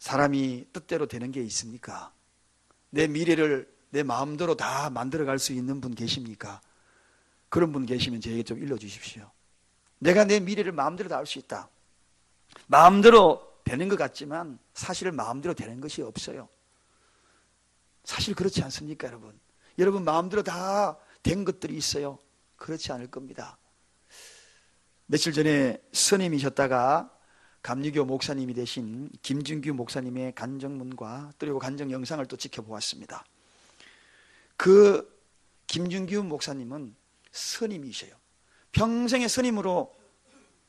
사람이 뜻대로 되는 게 있습니까? 내 미래를 내 마음대로 다 만들어갈 수 있는 분 계십니까? 그런 분 계시면 저에게 좀 일러주십시오. 내가 내 미래를 마음대로 다 할 수 있다. 마음대로 되는 것 같지만 사실 마음대로 되는 것이 없어요. 사실 그렇지 않습니까, 여러분? 여러분 마음대로 다 된 것들이 있어요. 그렇지 않을 겁니다. 며칠 전에 스님이셨다가 감리교 목사님이 되신 김준규 목사님의 간증문과 그리고 간증 영상을 또 지켜보았습니다. 그 김준규 목사님은 스님이셔요. 평생의 스님으로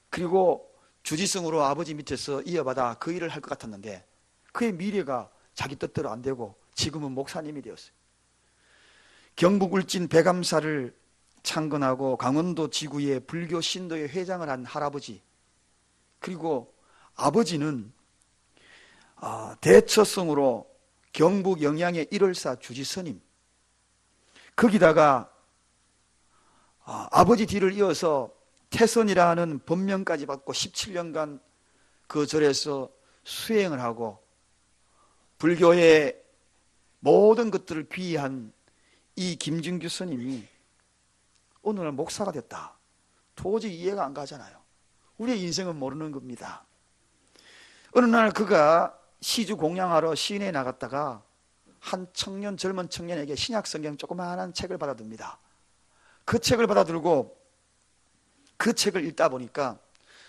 그리고 주지승으로 아버지 밑에서 이어받아 그 일을 할 것 같았는데 그의 미래가 자기 뜻대로 안 되고 지금은 목사님이 되었어요. 경북 울진 배감사를 창건하고 강원도 지구의 불교 신도의 회장을 한 할아버지, 그리고 아버지는 대처성으로 경북 영양의 일월사 주지스님, 거기다가 아버지 뒤를 이어서 태선이라는 법명까지 받고 17년간 그 절에서 수행을 하고 불교의 모든 것들을 귀의한 이 김준규 스님이 어느 날 목사가 됐다. 도저히 이해가 안 가잖아요. 우리의 인생은 모르는 겁니다. 어느 날 그가 시주 공양하러 시내에 나갔다가 한 청년, 젊은 청년에게 신약성경 조그마한 책을 받아듭니다. 그 책을 받아들고 그 책을 읽다 보니까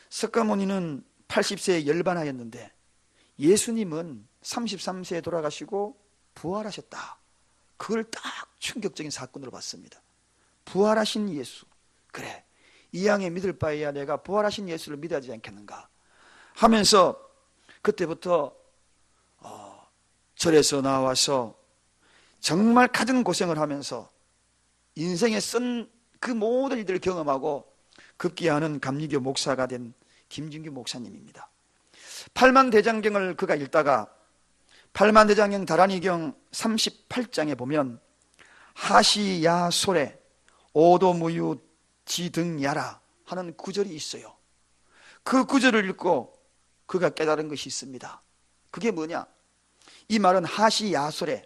석가모니는 80세에 열반하였는데 예수님은 33세에 돌아가시고 부활하셨다. 그걸 딱 충격적인 사건으로 봤습니다. 부활하신 예수, 그래 이왕에 믿을 바에야 내가 부활하신 예수를 믿어야 하지 않겠는가 하면서 그때부터 절에서 나와서 정말 가진 고생을 하면서 인생에 쓴 그 모든 일들을 경험하고 급기야는 감리교 목사가 된 김준규 목사님입니다. 팔만대장경을 그가 읽다가 팔만대장경 다란이경 38장에 보면 하시야소래 오도무유 지등야라 하는 구절이 있어요. 그 구절을 읽고 그가 깨달은 것이 있습니다. 그게 뭐냐? 이 말은 하시야소래,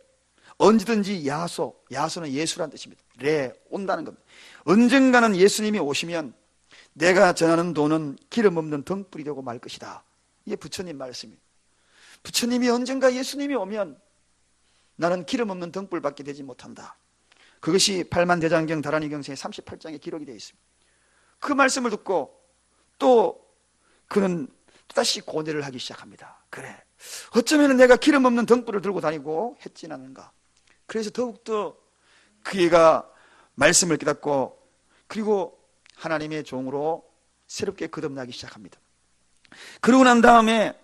언제든지 야소, 야소는 예수란 뜻입니다. 레, 온다는 겁니다. 언젠가는 예수님이 오시면 내가 전하는 도는 기름 없는 등불이 되고 말 것이다. 이게 부처님 말씀입니다. 부처님이 언젠가 예수님이 오면 나는 기름 없는 등불밖에 되지 못한다. 그것이 팔만대장경 다란이경서의 38장에 기록이 되어 있습니다. 그 말씀을 듣고 또 그는 또다시 고뇌를 하기 시작합니다. 그래, 어쩌면 내가 기름 없는 등불을 들고 다니고 했진 않은가. 그래서 더욱더 그가 말씀을 깨닫고 그리고 하나님의 종으로 새롭게 거듭나기 시작합니다. 그러고 난 다음에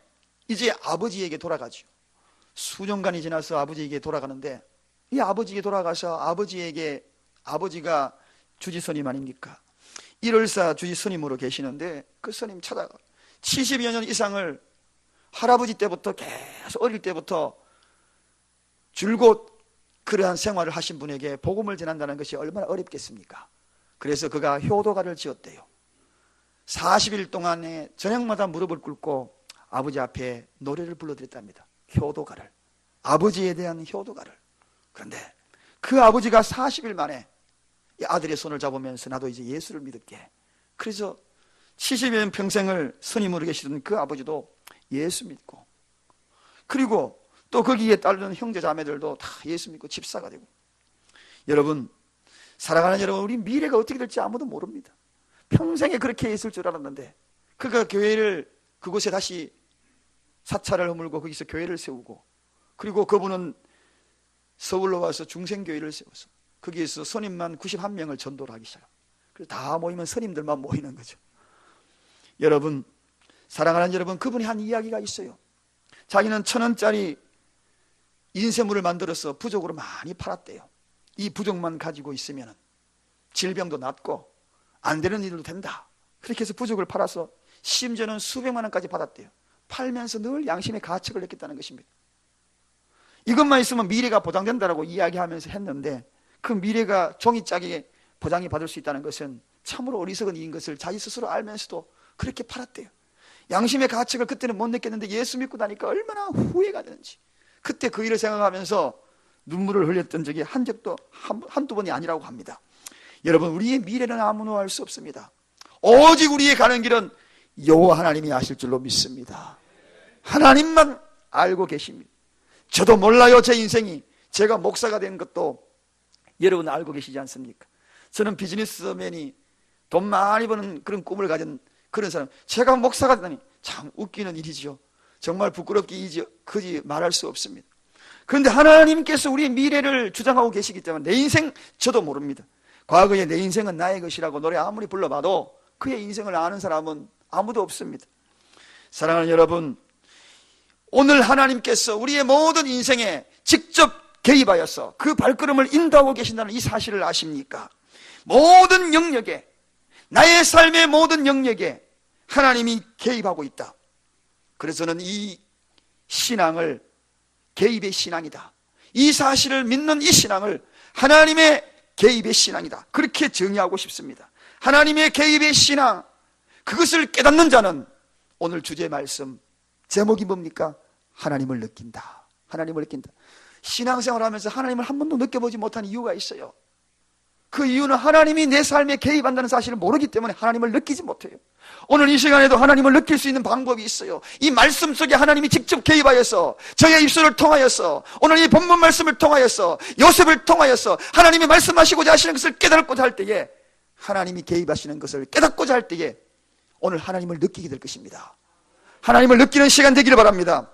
이제 아버지에게 돌아가죠. 수년간이 지나서 아버지에게 돌아가는데 이 아버지에게 돌아가서 아버지가 주지스님 아닙니까? 일월사 주지스님으로 계시는데 그 스님 찾아가 70여 년 이상을 할아버지 때부터 계속 어릴 때부터 줄곧 그러한 생활을 하신 분에게 복음을 전한다는 것이 얼마나 어렵겠습니까? 그래서 그가 효도가를 지었대요. 40일 동안에 저녁마다 무릎을 꿇고 아버지 앞에 노래를 불러드렸답니다. 효도가를, 아버지에 대한 효도가를. 그런데 그 아버지가 40일 만에 이 아들의 손을 잡으면서 나도 이제 예수를 믿을게. 그래서 70여 년 평생을 스님으로 계시던 그 아버지도 예수 믿고, 그리고 또 거기에 따르는 형제 자매들도 다 예수 믿고 집사가 되고. 여러분, 살아가는 여러분, 우리 미래가 어떻게 될지 아무도 모릅니다. 평생에 그렇게 있을 줄 알았는데 그가 교회를 그곳에 다시 사찰을 허물고 거기서 교회를 세우고, 그리고 그분은 서울로 와서 중생교회를 세워서 거기에서 선임만 91명을 전도를 하기 시작합니다. 그래서 다 모이면 선임들만 모이는 거죠. 여러분, 사랑하는 여러분, 그분이 한 이야기가 있어요. 자기는 1,000원짜리 인쇄물을 만들어서 부족으로 많이 팔았대요. 이 부족만 가지고 있으면 질병도 낫고 안 되는 일도 된다. 그렇게 해서 부족을 팔아서 심지어는 수백만 원까지 받았대요. 팔면서 늘 양심의 가책을 느꼈다는 것입니다. 이것만 있으면 미래가 보장된다라고 이야기하면서 했는데 그 미래가 종이짝에 보장이 받을 수 있다는 것은 참으로 어리석은 일인 것을 자기 스스로 알면서도 그렇게 팔았대요. 양심의 가책을 그때는 못 느꼈는데 예수 믿고 나니까 얼마나 후회가 되는지, 그때 그 일을 생각하면서 눈물을 흘렸던 적이 한두 번이 아니라고 합니다. 여러분, 우리의 미래는 아무도 알 수 없습니다. 오직 우리의 가는 길은 여호와 하나님이 아실 줄로 믿습니다. 하나님만 알고 계십니다. 저도 몰라요. 제 인생이, 제가 목사가 된 것도 여러분 알고 계시지 않습니까? 저는 비즈니스맨이 돈 많이 버는 그런 꿈을 가진 그런 사람, 제가 목사가 되다니 참 웃기는 일이죠. 정말 부끄럽게 그지 말할 수 없습니다. 그런데 하나님께서 우리의 미래를 주장하고 계시기 때문에 내 인생 저도 모릅니다. 과거에 내 인생은 나의 것이라고 노래 아무리 불러봐도 그의 인생을 아는 사람은 아무도 없습니다. 사랑하는 여러분, 오늘 하나님께서 우리의 모든 인생에 직접 개입하여서 그 발걸음을 인도하고 계신다는 이 사실을 아십니까? 모든 영역에, 나의 삶의 모든 영역에 하나님이 개입하고 있다. 그래서 저는 이 신앙을 개입의 신앙이다, 이 사실을 믿는 이 신앙을 하나님의 개입의 신앙이다, 그렇게 정의하고 싶습니다. 하나님의 개입의 신앙, 그것을 깨닫는 자는 오늘 주제의 말씀 제목이 뭡니까? 하나님을 느낀다. 하나님을 느낀다. 신앙생활 하면서 하나님을 한 번도 느껴보지 못한 이유가 있어요. 그 이유는 하나님이 내 삶에 개입한다는 사실을 모르기 때문에 하나님을 느끼지 못해요. 오늘 이 시간에도 하나님을 느낄 수 있는 방법이 있어요. 이 말씀 속에 하나님이 직접 개입하여서 저의 입술을 통하여서, 오늘 이 본문 말씀을 통하여서, 요셉을 통하여서 하나님이 말씀하시고자 하시는 것을 깨닫고자 할 때에, 하나님이 개입하시는 것을 깨닫고자 할 때에 오늘 하나님을 느끼게 될 것입니다. 하나님을 느끼는 시간 되기를 바랍니다.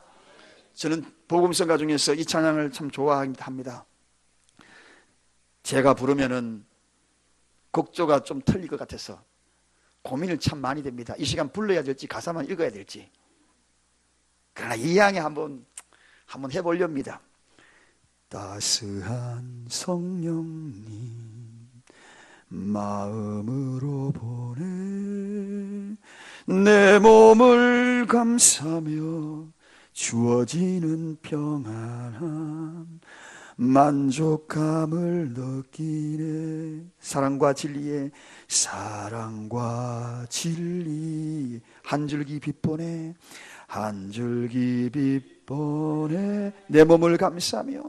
저는 복음성가 중에서 이 찬양을 참 좋아합니다. 제가 부르면은 곡조가 좀 틀릴 것 같아서 고민을 참 많이 됩니다. 이 시간 불러야 될지 가사만 읽어야 될지. 그러나 이왕에 한번 해보렵니다. 따스한 성령님 마음으로 보내 내 몸을 감싸며 주어지는 평안함 만족감을 느끼네. 사랑과 진리 한 줄기 빛보네, 한 줄기 빛보네 내 몸을 감싸며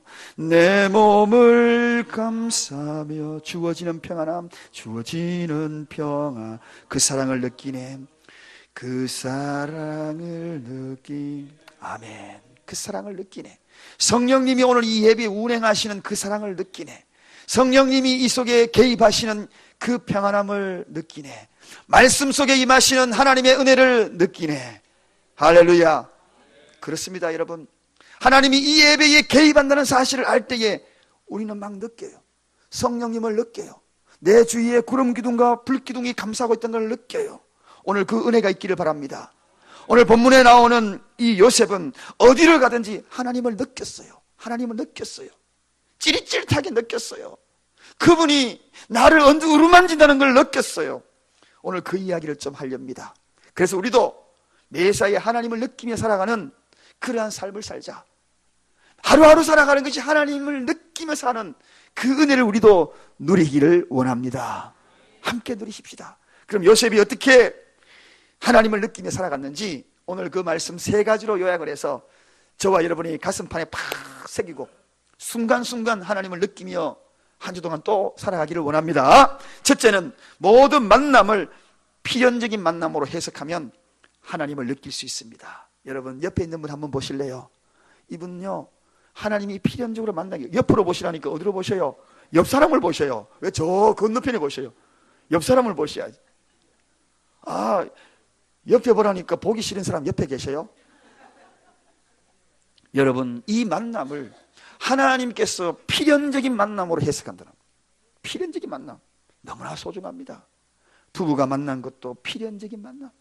주어지는 평안함, 주어지는 평안, 그 사랑을 느끼네. 그 사랑을 아멘. 그 사랑을 느끼네. 성령님이 오늘 이 예배 운행하시는 그 사랑을 느끼네. 성령님이 이 속에 개입하시는 그 평안함을 느끼네. 말씀 속에 임하시는 하나님의 은혜를 느끼네. 할렐루야. 그렇습니다, 여러분. 하나님이 이 예배에 개입한다는 사실을 알 때에 우리는 막 느껴요. 성령님을 느껴요. 내 주위에 구름 기둥과 불 기둥이 감싸고 있다는 걸 느껴요. 오늘 그 은혜가 있기를 바랍니다. 오늘 본문에 나오는 이 요셉은 어디를 가든지 하나님을 느꼈어요. 하나님을 느꼈어요. 찌릿찌릿하게 느꼈어요. 그분이 나를 어루만진다는 걸 느꼈어요. 오늘 그 이야기를 좀 하렵니다. 그래서 우리도 매사에 하나님을 느끼며 살아가는 그러한 삶을 살자. 하루하루 살아가는 것이 하나님을 느끼며 사는 그 은혜를 우리도 누리기를 원합니다. 함께 누리십시다. 그럼 요셉이 어떻게 하나님을 느끼며 살아갔는지 오늘 그 말씀 3가지로 요약을 해서 저와 여러분이 가슴판에 팍 새기고 순간순간 하나님을 느끼며 한 주 동안 또 살아가기를 원합니다. 첫째는 모든 만남을 필연적인 만남으로 해석하면 하나님을 느낄 수 있습니다. 여러분 옆에 있는 분 한번 보실래요? 이분요, 하나님이 필연적으로 만나기, 옆으로 보시라니까 어디로 보셔요? 옆 사람을 보셔요. 왜 저 건너편에 보셔요? 옆 사람을 보셔야지. 옆에 보라니까 보기 싫은 사람 옆에 계셔요? 여러분, 이 만남을 하나님께서 필연적인 만남으로 해석한다는, 필연적인 만남 너무나 소중합니다. 부부가 만난 것도 필연적인 만남,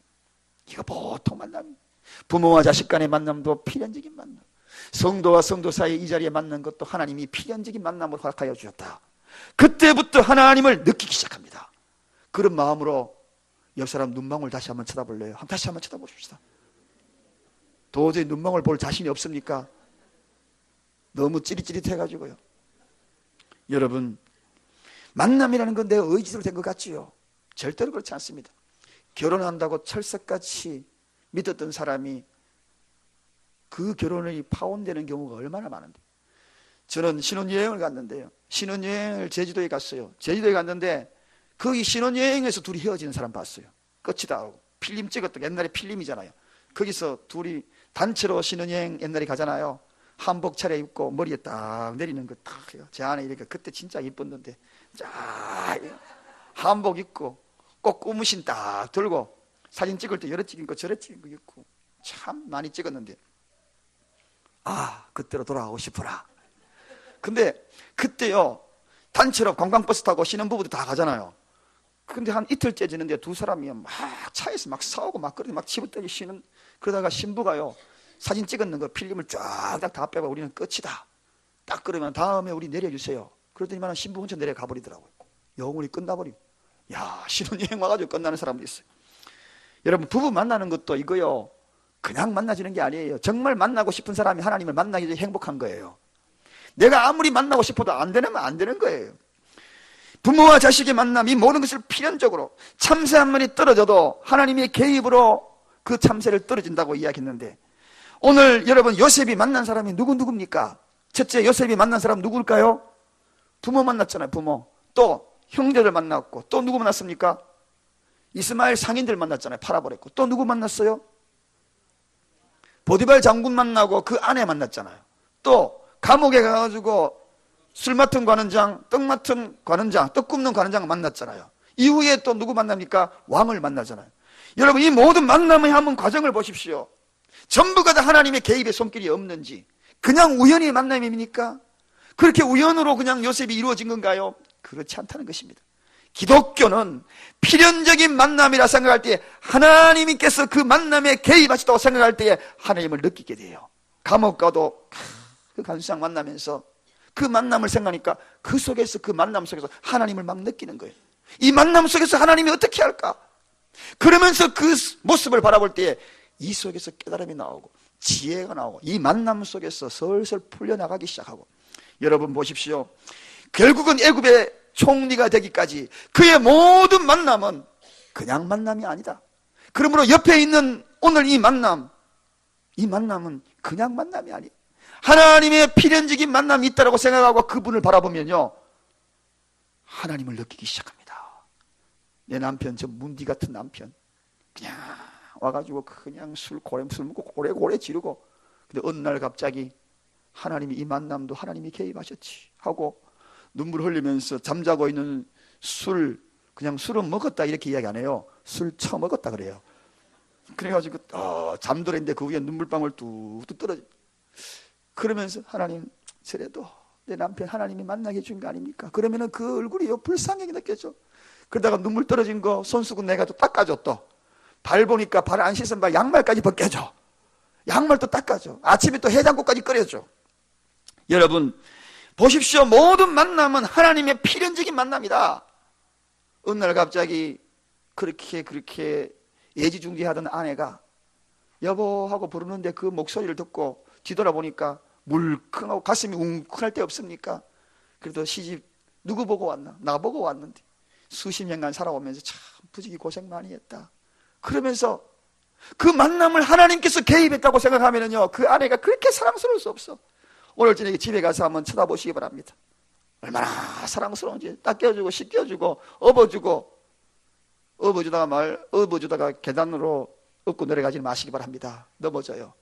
이거 보통 만남. 부모와 자식 간의 만남도 필연적인 만남. 성도와 성도 사이 이 자리에 만난 것도 하나님이 필연적인 만남으로 허락하여 주셨다. 그때부터 하나님을 느끼기 시작합니다. 그런 마음으로 옆 사람 눈망울 다시 한번 쳐다볼래요? 다시 한번 쳐다보십시다. 도저히 눈망울 볼 자신이 없습니까? 너무 찌릿찌릿해가지고요. 여러분, 만남이라는 건 내 의지로 된 것 같지요? 절대로 그렇지 않습니다. 결혼한다고 철석같이 믿었던 사람이 그 결혼이 파혼되는 경우가 얼마나 많은데. 저는 신혼여행을 갔는데요, 신혼여행을 제주도에 갔어요. 제주도에 갔는데 거기 신혼여행에서 둘이 헤어지는 사람 봤어요. 끝이다 하고 필름 찍었던, 옛날에 필름이잖아요. 거기서 둘이 단체로 신혼여행 옛날에 가잖아요. 한복 차려입고 머리에 딱 내리는 거 딱 해요. 제 안에 이렇게, 그때 진짜 이뻤는데 쫙 한복 입고 꼭 고무신 딱 들고 사진 찍을 때 여러 찍은 거 저래 찍은 거 있고 참 많이 찍었는데, 아, 그때로 돌아가고 싶어라. 근데 그때요, 단체로 관광버스 타고 신혼부부도 다 가잖아요. 근데 한 이틀째 지는데 두 사람이 막 차에서 막 싸우고 막 그러더니 막 집어떼기 쉬는. 그러다가 신부가요, 사진 찍었는 거 필름을 쫙 다 빼고 우리는 끝이다 딱 그러면 다음에 우리 내려주세요. 그러더니만 신부 혼자 내려가 버리더라고요. 영혼이 끝나버리고. 야, 신혼여행 와가지고 끝나는 사람도 있어요. 여러분, 부부 만나는 것도 이거요, 그냥 만나지는 게 아니에요. 정말 만나고 싶은 사람이 하나님을 만나기 전에 행복한 거예요. 내가 아무리 만나고 싶어도 안 되면 안 되는 거예요. 부모와 자식의 만남, 이 모든 것을 필연적으로, 참새 한 마리 떨어져도 하나님의 개입으로 그 참새를 떨어진다고 이야기했는데, 오늘 여러분 요셉이 만난 사람이 누굽니까? 첫째, 요셉이 만난 사람 누굴까요? 부모 만났잖아요. 부모. 또 형제들 만났고, 또 누구 만났습니까? 이스마엘 상인들 만났잖아요. 팔아버렸고. 또 누구 만났어요? 보디발 장군 만나고 그 아내 만났잖아요. 또 감옥에 가가지고 술 맡은 관원장, 떡 맡은 관원장, 떡 굽는 관원장 만났잖아요. 이후에 또 누구 만납니까? 왕을 만나잖아요. 여러분, 이 모든 만남의 한번 과정을 보십시오. 전부가 다 하나님의 개입의 손길이 없는지, 그냥 우연히 만남입니까? 그렇게 우연으로 그냥 요셉이 이루어진 건가요? 그렇지 않다는 것입니다. 기독교는 필연적인 만남이라 생각할 때, 하나님께서 그 만남에 개입하셨다고 생각할 때에 하나님을 느끼게 돼요. 감옥 가도 그 간수장 만나면서 그 만남을 생각하니까 그 속에서, 그 만남 속에서 하나님을 막 느끼는 거예요. 이 만남 속에서 하나님이 어떻게 할까? 그러면서 그 모습을 바라볼 때에 이 속에서 깨달음이 나오고 지혜가 나오고, 이 만남 속에서 슬슬 풀려나가기 시작하고. 여러분 보십시오. 결국은 애굽의 총리가 되기까지 그의 모든 만남은 그냥 만남이 아니다. 그러므로 옆에 있는 오늘 이 만남은 그냥 만남이 아니에요. 하나님의 필연적인 만남이 있다고 생각하고 그분을 바라보면요, 하나님을 느끼기 시작합니다. 내 남편, 저 문디 같은 남편, 그냥 와가지고 그냥 술 먹고 고래고래 지르고, 근데 어느 날 갑자기 하나님이, 이 만남도 하나님이 개입하셨지 하고 눈물 흘리면서 잠자고 있는 그냥 술은 먹었다 이렇게 이야기 안 해요. 술 처먹었다 그래요. 그래가지고 잠들었는데 그 위에 눈물방울 뚝뚝 떨어져. 그러면서 하나님, 저래도 내 남편 하나님이 만나게 해준 거 아닙니까? 그러면은 그 얼굴이 불쌍하게 느껴져. 그러다가 눈물 떨어진 거 손수건 내가 또 닦아줘. 또 발 보니까 발 안 씻은 발 양말까지 벗겨줘. 양말도 닦아줘. 아침에 또 해장국까지 끓여줘. 여러분 보십시오. 모든 만남은 하나님의 필연적인 만남이다. 어느 날 갑자기 그렇게 애지중지하던 아내가 여보 하고 부르는데 그 목소리를 듣고 뒤돌아보니까 물컹하고 가슴이 웅크할 때 없습니까? 그래도 시집 누구 보고 왔나? 나 보고 왔는데 수십 년간 살아오면서 참 부지기 고생 많이 했다. 그러면서 그 만남을 하나님께서 개입했다고 생각하면요, 그 아내가 그렇게 사랑스러울 수 없어. 오늘 저녁에 집에 가서 한번 쳐다보시기 바랍니다. 얼마나 사랑스러운지. 닦여주고 씻겨주고 업어주다가 계단으로 업고 내려가지 마시기 바랍니다. 넘어져요.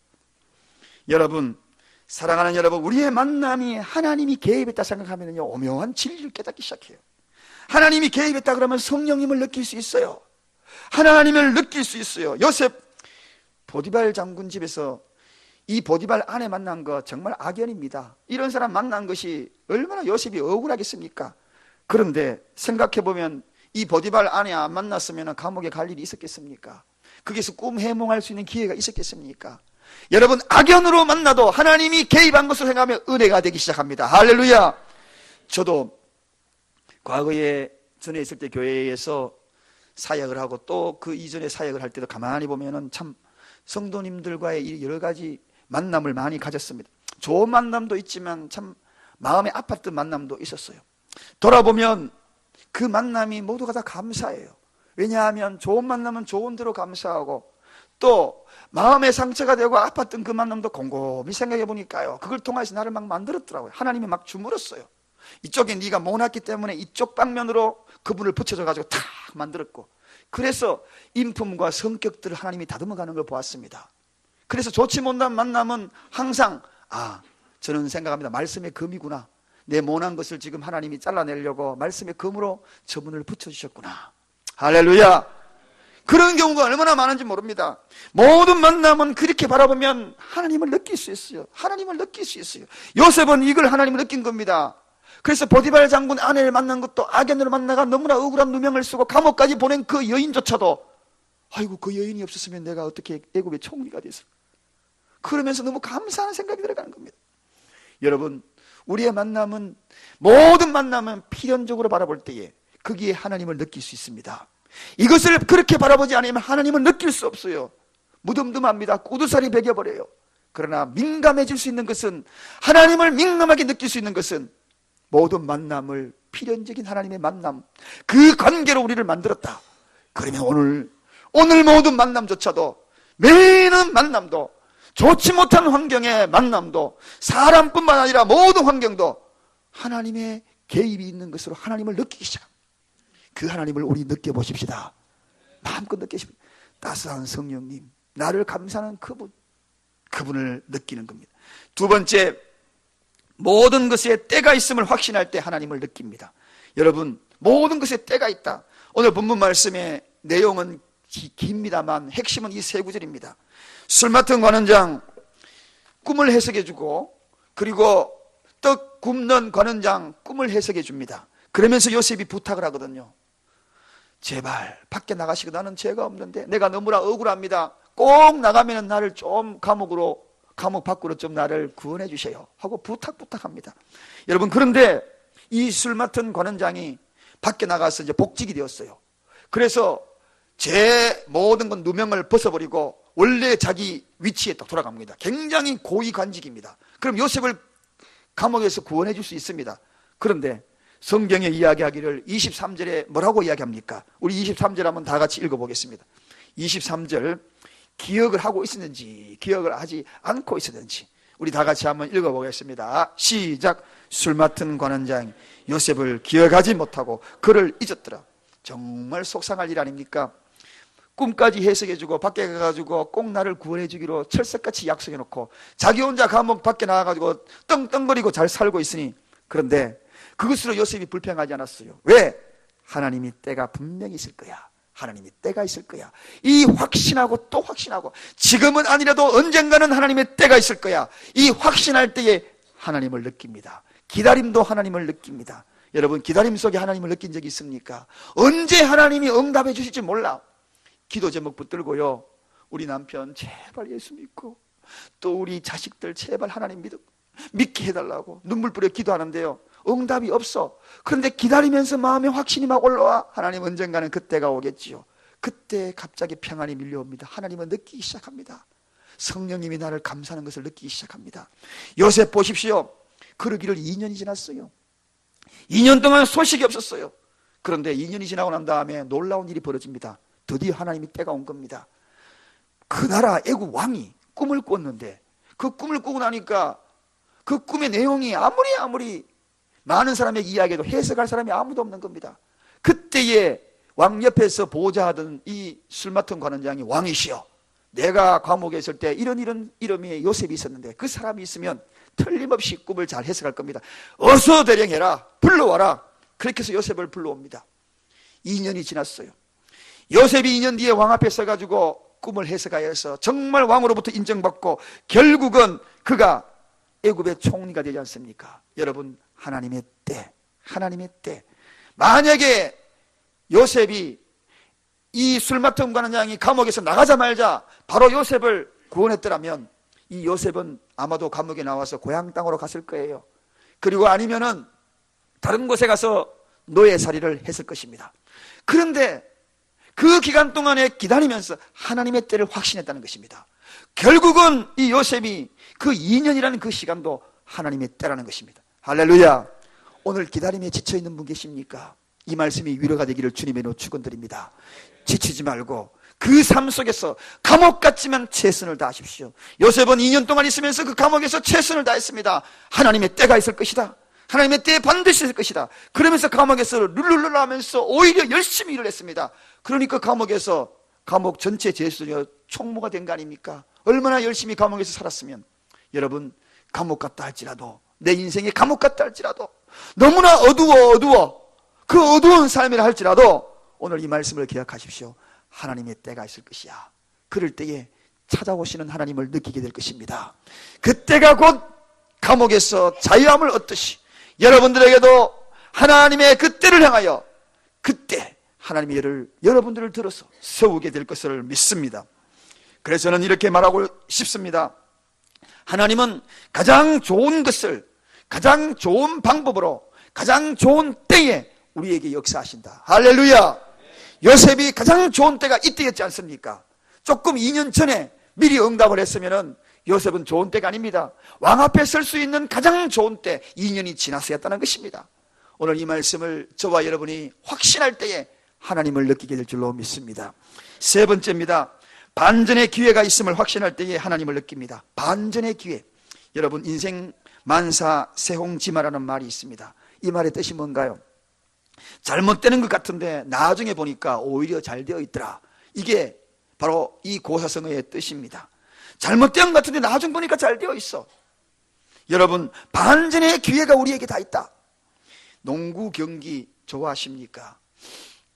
여러분, 사랑하는 여러분, 우리의 만남이 하나님이 개입했다 생각하면요, 오묘한 진리를 깨닫기 시작해요. 하나님이 개입했다 그러면 성령님을 느낄 수 있어요. 하나님을 느낄 수 있어요. 요셉 보디발 장군 집에서 이 보디발 아내 만난 거 정말 악연입니다. 이런 사람 만난 것이 얼마나 요셉이 억울하겠습니까? 그런데 생각해보면 이 보디발 아내 안 만났으면 감옥에 갈 일이 있었겠습니까? 거기서 꿈 해몽할 수 있는 기회가 있었겠습니까? 여러분, 악연으로 만나도 하나님이 개입한 것을 생각하면 은혜가 되기 시작합니다. 할렐루야. 저도 과거에 전에 있을 때 교회에서 사역을 하고 또 그 이전에 사역을 할 때도 가만히 보면은 참 성도님들과의 여러 가지 만남을 많이 가졌습니다. 좋은 만남도 있지만 참 마음에 아팠던 만남도 있었어요. 돌아보면 그 만남이 모두가 다 감사해요. 왜냐하면 좋은 만남은 좋은 대로 감사하고, 또 마음의 상처가 되고 아팠던 그 만남도 곰곰이 생각해 보니까요, 그걸 통해서 나를 막 만들었더라고요. 하나님이 막 주물었어요. 이쪽에 네가 못났기 때문에 이쪽 방면으로 그분을 붙여줘 가지고 탁 만들었고, 그래서 인품과 성격들을 하나님이 다듬어가는 걸 보았습니다. 그래서 좋지 못한 만남은 항상 저는 생각합니다. 말씀의 금이구나. 내 못난 것을 지금 하나님이 잘라내려고 말씀의 금으로 저분을 붙여주셨구나. 할렐루야. 그런 경우가 얼마나 많은지 모릅니다. 모든 만남은 그렇게 바라보면 하나님을 느낄 수 있어요. 하나님을 느낄 수 있어요. 요셉은 이걸 하나님을 느낀 겁니다. 그래서 보디발 장군 아내를 만난 것도 악연으로 만나가 너무나 억울한 누명을 쓰고 감옥까지 보낸 그 여인조차도 아이고, 그 여인이 없었으면 내가 어떻게 애굽의 총리가 됐을까, 그러면서 너무 감사한 생각이 들어가는 겁니다. 여러분, 우리의 만남은, 모든 만남은 필연적으로 바라볼 때에 거기에 하나님을 느낄 수 있습니다. 이것을 그렇게 바라보지 않으면 하나님을 느낄 수 없어요. 무덤덤합니다. 꾸두살이 배겨버려요. 그러나 민감해질 수 있는 것은, 하나님을 민감하게 느낄 수 있는 것은 모든 만남을 필연적인 하나님의 만남, 그 관계로 우리를 만들었다. 그러면 오늘 모든 만남조차도, 매일은 만남도, 좋지 못한 환경의 만남도, 사람뿐만 아니라 모든 환경도 하나님의 개입이 있는 것으로 하나님을 느끼기 시작. 그 하나님을 우리 느껴보십시다. 마음껏 느끼십시다. 따스한 성령님, 나를 감싸는 그분을 느끼는 겁니다. 두 번째, 모든 것에 때가 있음을 확신할 때 하나님을 느낍니다. 여러분, 모든 것에 때가 있다. 오늘 본문 말씀의 내용은 깁니다만 핵심은 이 세 구절입니다. 술 맡은 관원장 꿈을 해석해 주고, 그리고 떡 굽는 관원장 꿈을 해석해 줍니다. 그러면서 요셉이 부탁을 하거든요. 제발 밖에 나가시고, 나는 죄가 없는데 내가 너무나 억울합니다. 꼭 나가면 나를 좀 감옥 밖으로 좀 나를 구원해 주세요 하고 부탁합니다. 여러분, 그런데 이 술 맡은 관원장이 밖에 나가서 이제 복직이 되었어요. 그래서 제 모든 건 누명을 벗어버리고 원래 자기 위치에 딱 돌아갑니다. 굉장히 고위 관직입니다. 그럼 요셉을 감옥에서 구원해 줄 수 있습니다. 그런데 성경에 이야기하기를 23절에 뭐라고 이야기합니까? 우리 23절 한번 다 같이 읽어보겠습니다. 23절, 기억을 하고 있었는지 기억을 하지 않고 있었는지 우리 다 같이 한번 읽어보겠습니다. 시작. 술 맡은 관원장 요셉을 기억하지 못하고 그를 잊었더라. 정말 속상할 일 아닙니까? 꿈까지 해석해주고 밖에 가가지고 꼭 나를 구원해주기로 철석같이 약속해놓고 자기 혼자 감옥 밖에 나가가지고 떵떵거리고 잘 살고 있으니, 그런데 그것으로 요셉이 불평하지 않았어요. 왜? 하나님이 때가 분명히 있을 거야. 하나님이 때가 있을 거야. 이 확신하고 또 확신하고, 지금은 아니라도 언젠가는 하나님의 때가 있을 거야. 이 확신할 때에 하나님을 느낍니다. 기다림도 하나님을 느낍니다. 여러분, 기다림 속에 하나님을 느낀 적이 있습니까? 언제 하나님이 응답해 주실지 몰라. 기도 제목 붙들고요, 우리 남편 제발 예수 믿고, 또 우리 자식들 제발 하나님 믿게 해달라고 눈물 뿌려 기도하는데요, 응답이 없어. 그런데 기다리면서 마음에 확신이 막 올라와. 하나님 언젠가는 그때가 오겠지요. 그때 갑자기 평안이 밀려옵니다. 하나님은 느끼기 시작합니다. 성령님이 나를 감사하는 것을 느끼기 시작합니다. 요셉 보십시오. 그러기를 2년이 지났어요. 2년 동안 소식이 없었어요. 그런데 2년이 지나고 난 다음에 놀라운 일이 벌어집니다. 드디어 하나님이 때가 온 겁니다. 그 나라 애국 왕이 꿈을 꿨는데, 그 꿈을 꾸고 나니까 그 꿈의 내용이 아무리 많은 사람에게 이야기해도 해석할 사람이 아무도 없는 겁니다. 그때에 왕 옆에서 보좌하던 이 술 맡은 관원장이, 왕이시여, 내가 감옥에 있을 때 이런 이름의 요셉이 있었는데 그 사람이 있으면 틀림없이 꿈을 잘 해석할 겁니다. 어서 대령해라, 불러와라. 그렇게 해서 요셉을 불러옵니다. 2년이 지났어요. 요셉이 2년 뒤에 왕 앞에 서가지고 꿈을 해석하여서 정말 왕으로부터 인정받고 결국은 그가 애굽의 총리가 되지 않습니까? 여러분, 하나님의 때. 만약에 요셉이, 이 술 맡은 관원장이 감옥에서 나가자마자 바로 요셉을 구원했더라면 이 요셉은 아마도 감옥에 나와서 고향 땅으로 갔을 거예요. 그리고 아니면은 다른 곳에 가서 노예살이를 했을 것입니다. 그런데 그 기간 동안에 기다리면서 하나님의 때를 확신했다는 것입니다. 결국은 이 요셉이 그 2년이라는 그 시간도 하나님의 때라는 것입니다. 할렐루야. 오늘 기다림에 지쳐있는 분 계십니까? 이 말씀이 위로가 되기를 주님의 이름으로 축원드립니다. 지치지 말고 그 삶 속에서 감옥 같지만 최선을 다하십시오. 요셉은 2년 동안 있으면서 그 감옥에서 최선을 다했습니다. 하나님의 때가 있을 것이다. 하나님의 때에 반드시 있을 것이다. 그러면서 감옥에서 룰루룰루 하면서 오히려 열심히 일을 했습니다. 그러니까 감옥에서 감옥 전체 제수녀 총무가 된 거 아닙니까? 얼마나 열심히 감옥에서 살았으면. 여러분, 감옥 같다 할지라도, 내 인생이 감옥 같다 할지라도, 너무나 어두워 그 어두운 삶이라 할지라도 오늘 이 말씀을 기억하십시오. 하나님의 때가 있을 것이야. 그럴 때에 찾아오시는 하나님을 느끼게 될 것입니다. 그때가 곧 감옥에서 자유함을 얻듯이 여러분들에게도 하나님의 그 때를 향하여 그때 하나님이 여러분들을 들어서 세우게 될 것을 믿습니다. 그래서 저는 이렇게 말하고 싶습니다. 하나님은 가장 좋은 것을 가장 좋은 방법으로 가장 좋은 때에 우리에게 역사하신다. 할렐루야. 요셉이 가장 좋은 때가 이때였지 않습니까? 조금 2년 전에 미리 응답을 했으면 요셉은 좋은 때가 아닙니다. 왕 앞에 설 수 있는 가장 좋은 때 2년이 지났어야했다는 것입니다. 오늘 이 말씀을 저와 여러분이 확신할 때에 하나님을 느끼게 될 줄로 믿습니다. 세 번째입니다. 반전의 기회가 있음을 확신할 때에 하나님을 느낍니다. 반전의 기회. 여러분, 인생 만사 세홍지마라는 말이 있습니다. 이 말의 뜻이 뭔가요? 잘못되는 것 같은데 나중에 보니까 오히려 잘 되어 있더라. 이게 바로 이 고사성어의 뜻입니다. 잘못된 것 같은데 나중에 보니까 잘 되어 있어. 여러분, 반전의 기회가 우리에게 다 있다. 농구 경기 좋아하십니까?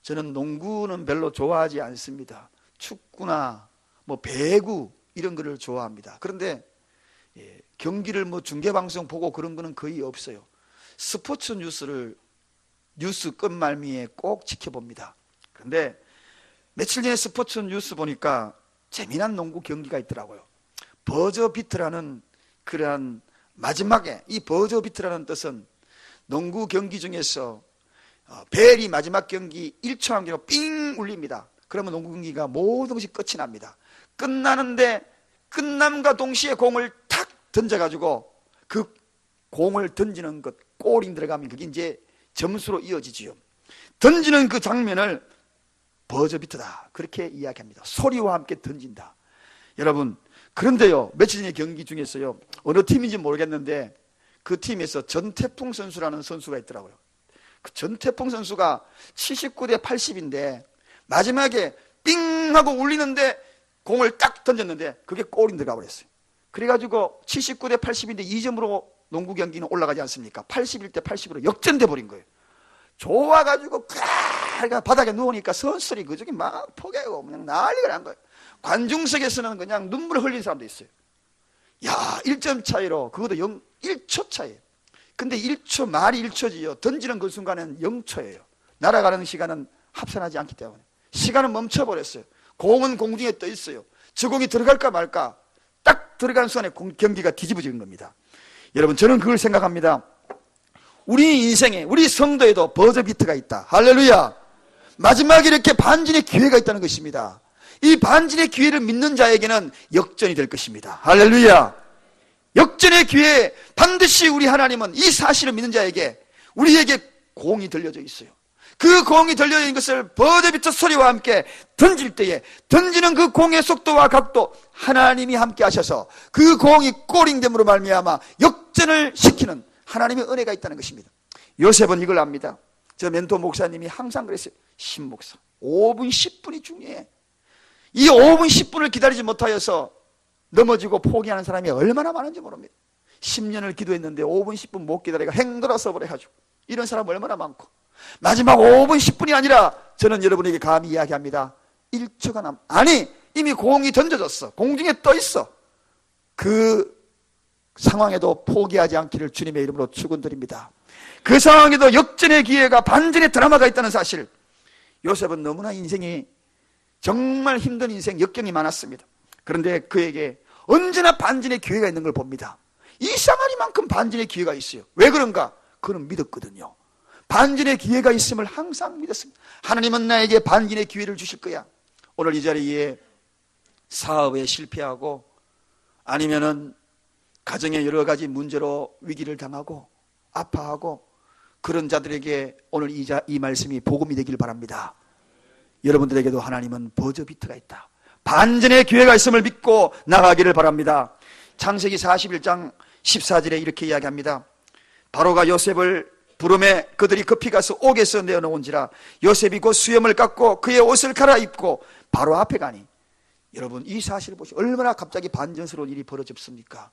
저는 농구는 별로 좋아하지 않습니다. 축구나 배구 이런 거를 좋아합니다. 그런데 경기를 중계방송 보고 그런 거는 거의 없어요. 스포츠 뉴스 끝말미에 꼭 지켜봅니다. 그런데 며칠 전에 스포츠 뉴스 보니까 재미난 농구 경기가 있더라고요. 버저비트라는 그러한 마지막에, 이 버저비트라는 뜻은 농구 경기 중에서 벨이 마지막 경기 1초 한기로 삥 울립니다. 그러면 농구 경기가 모든 것이 끝이 납니다. 끝나는데 끝남과 동시에 공을 탁 던져가지고 그 공을 던지는 것, 골이 들어가면 그게 이제 점수로 이어지지요. 던지는 그 장면을 버저비트다, 그렇게 이야기합니다. 소리와 함께 던진다. 여러분, 그런데요, 며칠 전에 경기 중에서요, 어느 팀인지 모르겠는데 그 팀에서 전태풍 선수라는 선수가 있더라고요. 그 전태풍 선수가 79대 80인데 마지막에 삥 하고 울리는데 공을 딱 던졌는데 그게 골이 들어가 버렸어요. 그래가지고 79대 80인데 2점으로 농구 경기는 올라가지 않습니까? 81대 80으로 역전돼 버린 거예요. 좋아가지고 바닥에 누우니까 선수들이 그저기 막 포기하고 그냥 난리가 난 거예요. 관중석에서는 그냥 눈물 흘린 사람도 있어요. 야, 1점 차이로, 그것도 1초 차이에요. 근데 1초, 말이 1초지요. 던지는 그 순간은 0초예요. 날아가는 시간은 합산하지 않기 때문에. 시간은 멈춰버렸어요. 공은 공중에 떠 있어요. 저 공이 들어갈까 말까, 딱 들어가는 순간에 경기가 뒤집어지는 겁니다. 여러분, 저는 그걸 생각합니다. 우리 인생에, 우리 성도에도 버저비트가 있다. 할렐루야. 마지막에 이렇게 반전의 기회가 있다는 것입니다. 이 반전의 기회를 믿는 자에게는 역전이 될 것입니다. 할렐루야. 역전의 기회에 반드시 우리 하나님은 이 사실을 믿는 자에게, 우리에게 공이 들려져 있어요. 그 공이 들려져 있는 것을 버저비트 소리와 함께 던질 때에 던지는 그 공의 속도와 각도, 하나님이 함께 하셔서 그 공이 골인됨으로 말미암아 역전을 시키는 하나님의 은혜가 있다는 것입니다. 요셉은 이걸 압니다. 저 멘토 목사님이 항상 그랬어요. 신목사, 5분 10분이 중요해. 이 5분 10분을 기다리지 못하여서 넘어지고 포기하는 사람이 얼마나 많은지 모릅니다. 10년을 기도했는데 5분 10분 못 기다리가 행돌아서 버려가지고 이런 사람 얼마나 많고, 마지막 5분 10분이 아니라 저는 여러분에게 감히 이야기합니다. 1초가 아니, 이미 공이 던져졌어. 공중에 떠 있어. 그 상황에도 포기하지 않기를 주님의 이름으로 축원드립니다. 그 상황에도 역전의 기회가, 반전의 드라마가 있다는 사실. 요셉은 너무나 인생이 정말 힘든 인생, 역경이 많았습니다. 그런데 그에게 언제나 반전의 기회가 있는 걸 봅니다. 이 쌍아리만큼 반전의 기회가 있어요. 왜 그런가? 그는 믿었거든요. 반전의 기회가 있음을 항상 믿었습니다. 하나님은 나에게 반전의 기회를 주실 거야. 오늘 이 자리에 사업에 실패하고, 아니면은 가정의 여러 가지 문제로 위기를 당하고 아파하고, 그런 자들에게 오늘 이 말씀이 복음이 되길 바랍니다. 여러분들에게도 하나님은 버저비트가 있다, 반전의 기회가 있음을 믿고 나가기를 바랍니다. 창세기 41장 14절에 이렇게 이야기합니다. 바로가 요셉을 부름에 그들이 급히 가서 옥에서 내어놓은지라 요셉이 곧 수염을 깎고 그의 옷을 갈아입고 바로 앞에 가니. 여러분, 이 사실을 보시고 얼마나 갑자기 반전스러운 일이 벌어졌습니까?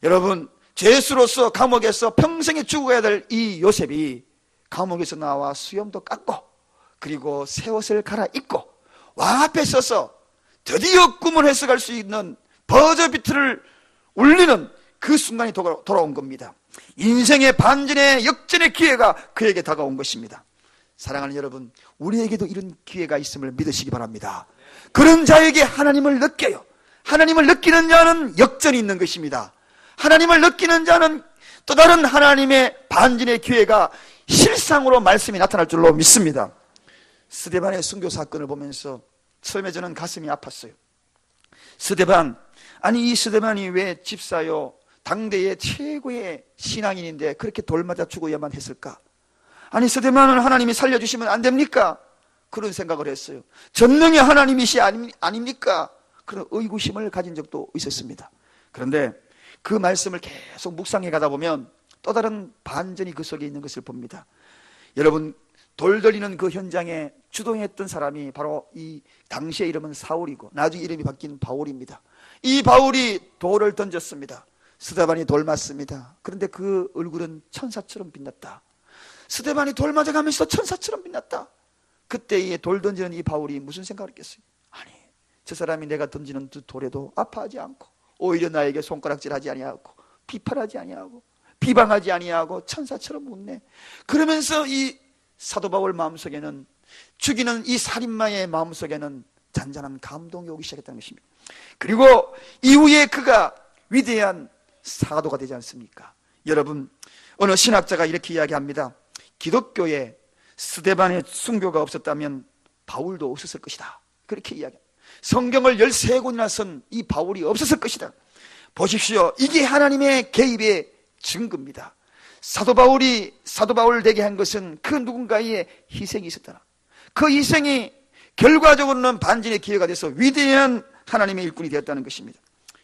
여러분, 죄수로서 감옥에서 평생에 죽어야 될 이 요셉이 감옥에서 나와 수염도 깎고 그리고 새 옷을 갈아입고 왕 앞에 서서 드디어 꿈을 해석할 수 있는 버저비트를 울리는 그 순간이 돌아온 겁니다. 인생의 반전의 역전의 기회가 그에게 다가온 것입니다. 사랑하는 여러분, 우리에게도 이런 기회가 있음을 믿으시기 바랍니다. 그런 자에게 하나님을 느껴요. 하나님을 느끼는 자는 역전이 있는 것입니다. 하나님을 느끼는 자는 또 다른 하나님의 반전의 기회가 실상으로 말씀이 나타날 줄로 믿습니다. 스데반의 순교 사건을 보면서 처음에 저는 가슴이 아팠어요. 스데반, 아니 이 스데반이 왜 집사요, 당대의 최고의 신앙인인데 그렇게 돌 맞아 죽어야만 했을까? 아니 스데반은 하나님이 살려주시면 안 됩니까? 그런 생각을 했어요. 전능의 하나님이시 아닙니까? 그런 의구심을 가진 적도 있었습니다. 그런데 그 말씀을 계속 묵상해 가다 보면 또 다른 반전이 그 속에 있는 것을 봅니다. 여러분, 돌 돌리는 그 현장에 주동했던 사람이 바로 이 당시의 이름은 사울이고 나중에 이름이 바뀐 바울입니다. 이 바울이 돌을 던졌습니다. 스데반이 돌 맞습니다. 그런데 그 얼굴은 천사처럼 빛났다. 스데반이 돌 맞아가면서 천사처럼 빛났다. 그때 돌 던지는 이 바울이 무슨 생각을 했겠어요? 아니, 저 사람이 내가 던지는 그 돌에도 아파하지 않고 오히려 나에게 손가락질하지 아니하고 비판하지 아니하고 비방하지 아니하고 천사처럼 웃네. 그러면서 이 사도 바울 마음속에는, 죽이는 이 살인마의 마음속에는 잔잔한 감동이 오기 시작했다는 것입니다. 그리고 이후에 그가 위대한 사도가 되지 않습니까? 여러분, 어느 신학자가 이렇게 이야기합니다. 기독교에 스데반의 순교가 없었다면 바울도 없었을 것이다. 그렇게 이야기합니다. 성경을 13권이나 쓴 이 바울이 없었을 것이다. 보십시오. 이게 하나님의 개입의 증거입니다. 사도 바울이 사도 바울 되게 한 것은 그 누군가의 희생이 있었다. 그 희생이 결과적으로는 반전의 기회가 돼서 위대한 하나님의 일꾼이 되었다는 것입니다.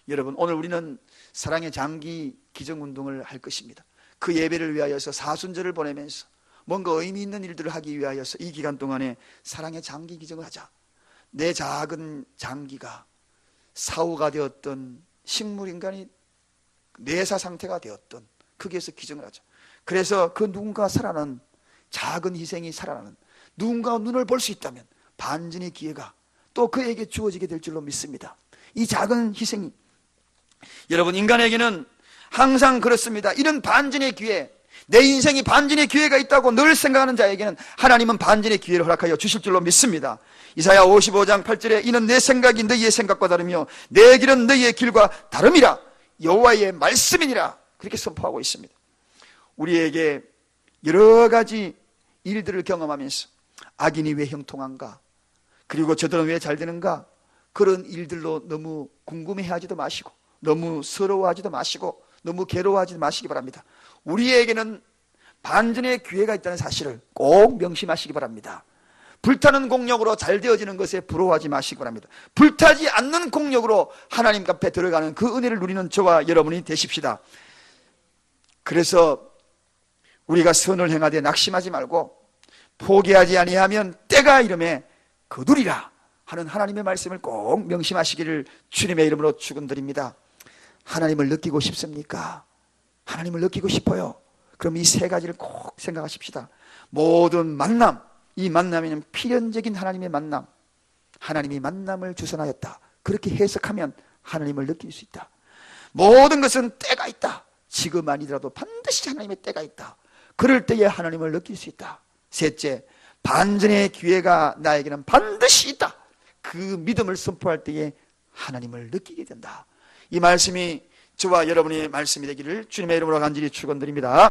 여러분, 오늘 우리는 사랑의 장기 기정운동을 할 것입니다. 그 예배를 위하여서 사순절을 보내면서 뭔가 의미 있는 일들을 하기 위하여서 이 기간 동안에 사랑의 장기 기정을 하자. 내 작은 장기가 사후가 되었던 식물인간이 뇌사 상태가 되었던 거기에서 기정을 하자. 그래서 그 누군가 살아나는, 작은 희생이 살아나는, 누군가 눈을 볼 수 있다면 반전의 기회가 또 그에게 주어지게 될 줄로 믿습니다. 이 작은 희생이, 여러분, 인간에게는 항상 그렇습니다. 이런 반전의 기회, 내 인생이 반전의 기회가 있다고 늘 생각하는 자에게는 하나님은 반전의 기회를 허락하여 주실 줄로 믿습니다. 이사야 55장 8절에 이는 내 생각이 너희의 생각과 다르며 내 길은 너희의 길과 다름이라 여호와의 말씀이니라, 그렇게 선포하고 있습니다. 우리에게 여러 가지 일들을 경험하면서 악인이 왜 형통한가, 그리고 저들은 왜 잘 되는가, 그런 일들로 너무 궁금해하지도 마시고 너무 서러워하지도 마시고 너무 괴로워하지 마시기 바랍니다. 우리에게는 반전의 기회가 있다는 사실을 꼭 명심하시기 바랍니다. 불타는 공력으로 잘 되어지는 것에 부러워하지 마시기 바랍니다. 불타지 않는 공력으로 하나님 앞에 들어가는 그 은혜를 누리는 저와 여러분이 되십시다. 그래서 우리가 선을 행하되 낙심하지 말고 포기하지 아니하면 때가 이름에 거두리라 하는 하나님의 말씀을 꼭 명심하시기를 주님의 이름으로 축원드립니다. 하나님을 느끼고 싶습니까? 하나님을 느끼고 싶어요. 그럼 이 세 가지를 꼭 생각하십시다. 모든 만남, 이 만남에는 필연적인 하나님의 만남, 하나님이 만남을 주선하였다, 그렇게 해석하면 하나님을 느낄 수 있다. 모든 것은 때가 있다. 지금 아니더라도 반드시 하나님의 때가 있다. 그럴 때에 하나님을 느낄 수 있다. 셋째, 반전의 기회가 나에게는 반드시 있다. 그 믿음을 선포할 때에 하나님을 느끼게 된다. 이 말씀이 저와 여러분의 말씀이 되기를 주님의 이름으로 간절히 축원드립니다.